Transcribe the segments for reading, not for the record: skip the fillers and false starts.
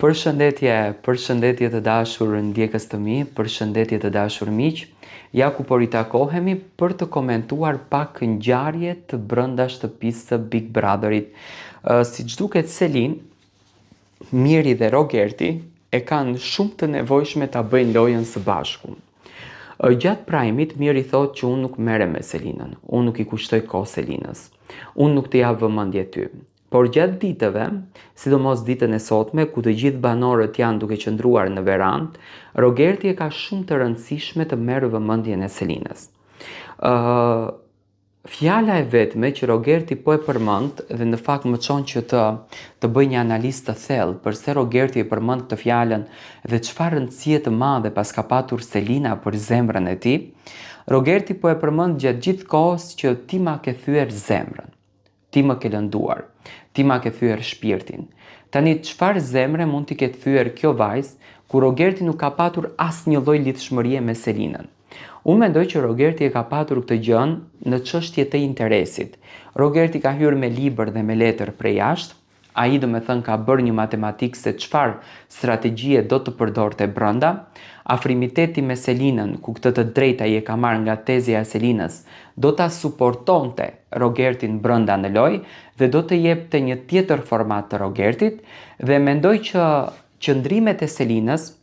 Përshëndetje të dashur ndjekës të mi, përshëndetje të dashur miq. Ja ku po ritakohemi për të komentuar pak ngjarjet të brenda shtëpisë së Big Brotherit. Siç duket Selin, Miri dhe Rogerti e kanë shumë të nevojshme ta bëjnë lojën së bashku. Gjatë prajmit, Miri thot që unë nuk merrem me Selinën, unë nuk i kushtoj kohë Selinës, unë nuk të jap vëmendje ty. Por gjatë ditëve, sidomos ditën e sotme, ku të gjithë banorët janë duke qëndruar në verandë, Rogerti e ka shumë të rëndësishme të merë vëmendjen e Selinës. Fjala e vetme që Rogerti po e përmend dhe në fakt më çon që të bëj një analizë të thellë përse Rogerti e përmend këtë fjalën dhe çfarë rëndësie të madhe pas ka patur Selina për zemrën e tij. Rogerti po e përmend gjatë gjithë kohës që ti ma ke thyer zemrën, ti më ke lënduar, ti ma ke thyer shpirtin. Tani çfarë zemre mund t'i ketë thyer kjo vajzë ku Rogerti nuk ka patur asnjë lloj lidhshmërie me Selinën? Unë mendoj që Rogerti e ka patur këtë gjën në çështje të interesit. Rogerti ka hyrë me libër dhe me letër prej jashtë. Ai domethënë ka bërë një matematikë se çfarë strategjie do të përdorte brenda. Afrimiteti me Selinën, ku këtë të drejtë ai e ka marrë nga tezja e Selinës, do ta suportonte Rogertin brenda në lojë dhe do të jepte një tjetër format të Rogertit dhe mendoj që qëndrimet e Selinës,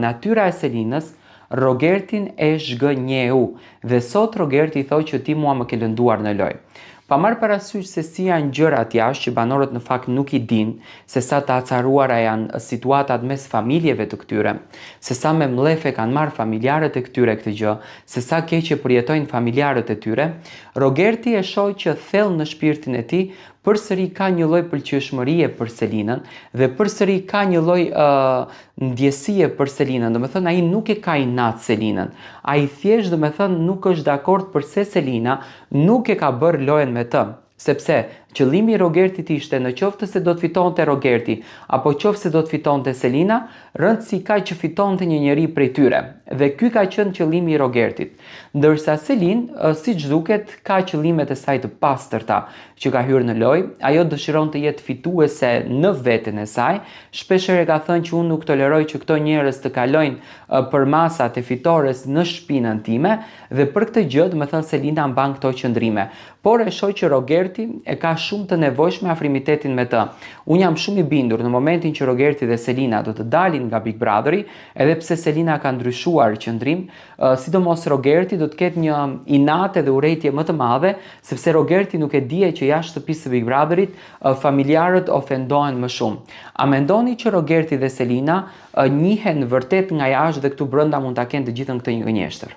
natyra e Selinës, Rogertin e zhgënjeu dhe sot Rogerti thotë që ti mua më ke lënduar në lojë. Pa marrë parasysh se si janë gjërat jashtë që banorët në fakt nuk i dinë, se sa të acaruara janë situatat mes familjeve të këtyre, se sa me mlefe kanë marrë familjarët e këtyre këtë gjë, se sa keqe përjetojnë familjarët e tyre, Rogerti e shoh që thellë në shpirtin e tij përsëri ka një lloj pëlqyeshmërie për Selinën dhe përsëri ka një lloj ndjesie për Selinën. Domethënë ai nuk e ka inat Selinën. Ai thjesht domethënë nuk është dakord përse Selina nuk e ka bërë lojën me të. Sepse qëllimi i Rogertit ishte në qoftë se do të fitonte Rogerti apo qoftë se do të fitonte Selina, rëndësi ka që fitonte një njeri prej tyre. Dhe ky ka qenë qëllimi i Rogertit. Ndërsa Selin, siç duket, ka qëllimet e saj të pastërta që ka hyrë në lojë. Ajo dëshiron të jetë fituese në veten e saj. Shpeshherë ka thënë që unë nuk toleroj që këto njerëz të kalojnë për masat e fitores në shtëpinë time dhe për këtë gjë, domethënë Selina mban këto qëndrime. Por e shoh që Rogerti e ka shumë të nevojshme afrimitetin me të. Unë jam shumë i bindur në momentin që Rogerti dhe Selina do të dalin nga Big Brotheri, edhe pse Selina ka ndryshuar qëndrim, sidomos Rogerti do të ketë një inate dhe urrejtje më të madhe, sepse Rogerti nuk e dije që jashtë shtëpisë së Big Brotherit familjarët ofendohen më shumë. A mendoni që Rogerti dhe Selina njihen vërtet nga jashtë dhe këtu brenda mund ta kenë të gjithën këtë një gënjeshtër?